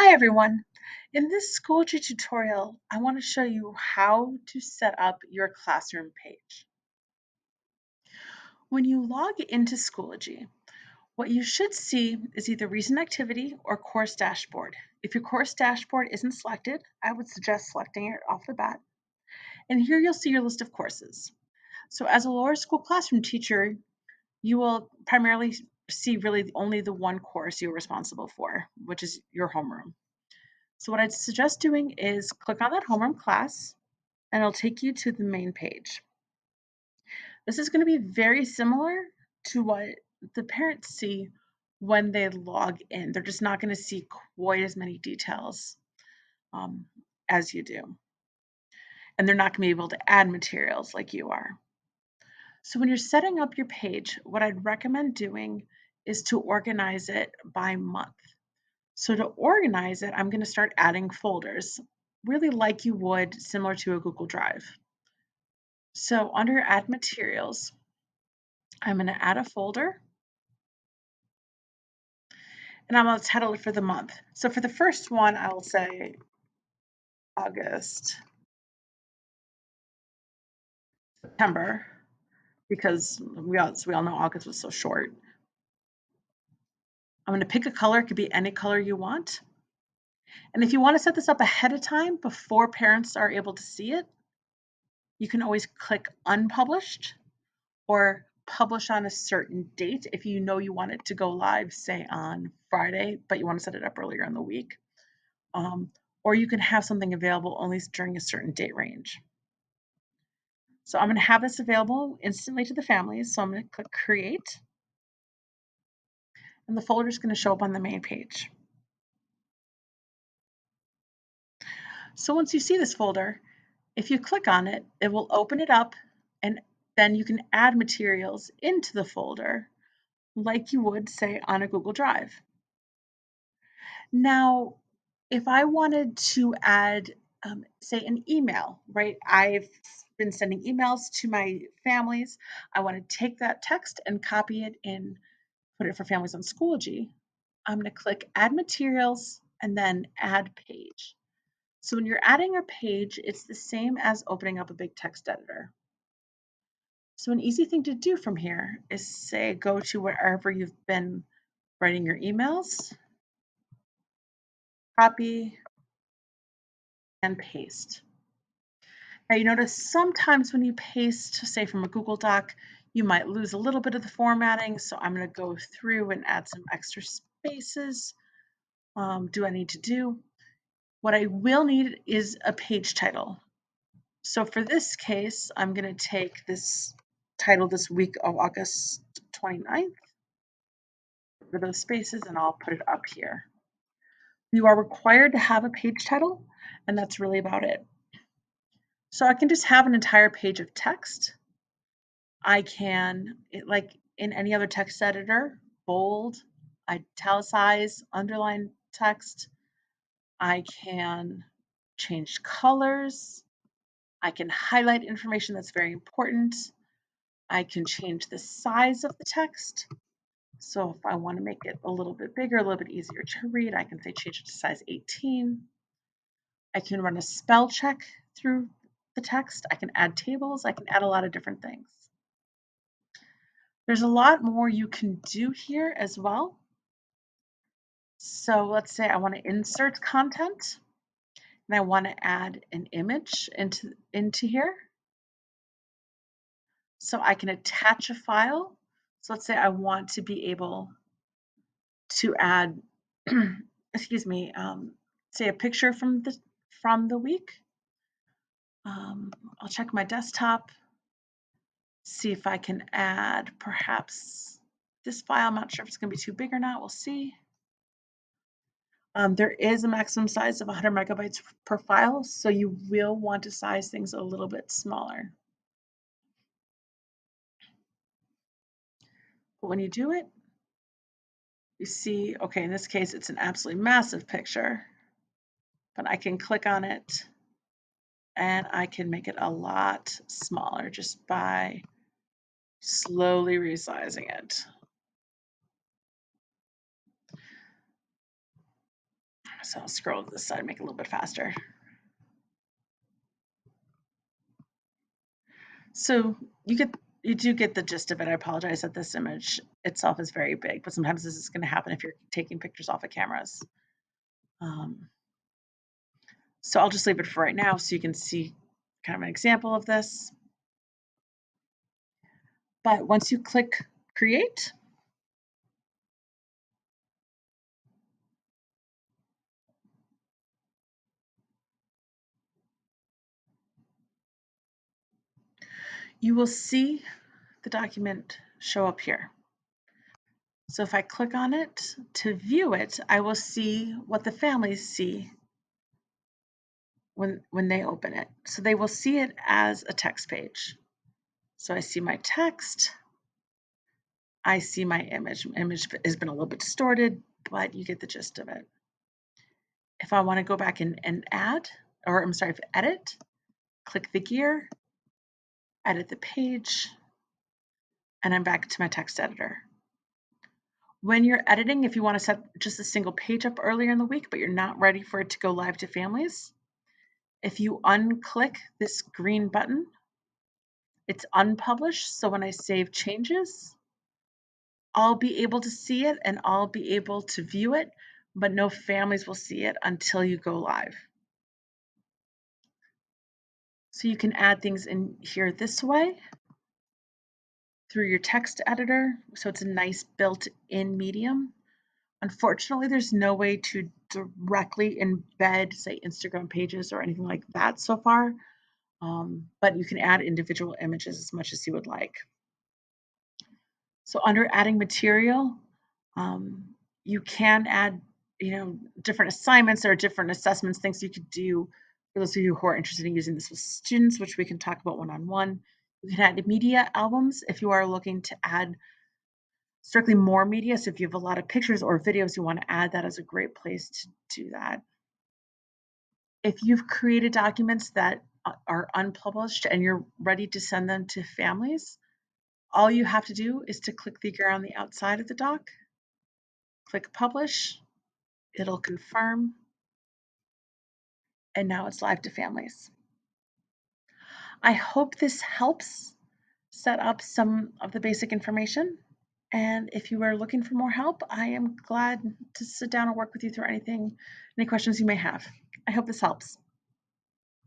Hi everyone. In this Schoology tutorial, I want to show you how to set up your classroom page. When you log into Schoology, what you should see is either recent activity or course dashboard. If your course dashboard isn't selected, I would suggest selecting it off the bat. And here you'll see your list of courses. So as a lower school classroom teacher, you will primarily see really only the one course you're responsible for, which is your homeroom. So what I'd suggest doing is click on that homeroom class and it'll take you to the main page. This is going to be very similar to what the parents see when they log in. They're just not going to see quite as many details um, as you do. And they're not going to be able to add materials like you are. So when you're setting up your page, what I'd recommend doing is to organize it by month. So to organize it, I'm going to start adding folders, really like you would similar to a Google Drive. So under Add Materials, I'm going to add a folder and I'm going to title it for the month. So for the first one, I will say August, September, because we all know August was so short. I'm going to pick a color. It could be any color you want. And if you want to set this up ahead of time before parents are able to see it, you can always click Unpublished or publish on a certain date if you know you want it to go live, say on Friday, but you want to set it up earlier in the week. Or you can have something available only during a certain date range. So I'm going to have this available instantly to the families. So I'm going to click Create, and the folder is going to show up on the main page. So once you see this folder, if you click on it, it will open it up, and then you can add materials into the folder like you would, say, on a Google Drive. Now, if I wanted to add, say, an email, right? I've been sending emails to my families. I want to take that text and copy it and put it for families on Schoology. I'm going to click Add Materials and then Add Page. So when you're adding a page, it's the same as opening up a big text editor. So an easy thing to do from here is say go to wherever you've been writing your emails, copy, and paste. Now you notice sometimes when you paste, say from a Google Doc, you might lose a little bit of the formatting. So I'm going to go through and add some extra spaces. Do I need to do? What I will need is a page title. So for this case, I'm going to take this title this week of August 29th, for those spaces, and I'll put it up here. You are required to have a page title, and that's really about it. So I can just have an entire page of text. I can, like in any other text editor, bold, italicize, underline text. I can change colors. I can highlight information that's very important. I can change the size of the text. So if I want to make it a little bit bigger, a little bit easier to read, I can say change it to size 18. I can run a spell check through the text. I can add tables. I can add a lot of different things. There's a lot more you can do here as well. So let's say I want to insert content and I want to add an image into here. So I can attach a file. So let's say I want to be able to add, excuse me, say a picture from the week. I'll check my desktop, see if I can add perhaps this file. I'm not sure if it's going to be too big or not. We'll see. There is a maximum size of 100 megabytes per file, so you will want to size things a little bit smaller. But when you do it, you see, okay, in this case, it's an absolutely massive picture, but I can click on it and I can make it a lot smaller just by slowly resizing it. So I'll scroll to this side, make it a little bit faster. So you do get the gist of it. I apologize that this image itself is very big, but sometimes this is going to happen if you're taking pictures off of cameras. So I'll just leave it for right now so you can see kind of an example of this. But once you click create, you will see the document show up here. So if I click on it to view it, I will see what the families see when they open it. So they will see it as a text page. So I see my text, I see my image. Image has been a little bit distorted, but you get the gist of it. If I want to go back and add, or I'm sorry, edit, click the gear, edit the page, and I'm back to my text editor. When you're editing, if you want to set just a single page up earlier in the week, but you're not ready for it to go live to families, if you unclick this green button, it's unpublished. So when I save changes, I'll be able to see it and I'll be able to view it, but no families will see it until you go live. So you can add things in here this way through your text editor. So it's a nice built-in medium. Unfortunately, there's no way to directly embed, say, Instagram pages or anything like that so far, but you can add individual images as much as you would like. So under adding material, you can add, different assignments or different assessments, things you could do for those of you who are interested in using this with students, which we can talk about one-on-one. You can add media albums if you are looking to add strictly more media. So if you have a lot of pictures or videos you want to add, that is a great place to do that. If you've created documents that are unpublished and you're ready to send them to families, all you have to do is to click the gear on the outside of the doc, click publish, it'll confirm, and now it's live to families. I hope this helps set up some of the basic information. And if you are looking for more help, I am glad to sit down and work with you through any questions you may have. I hope this helps.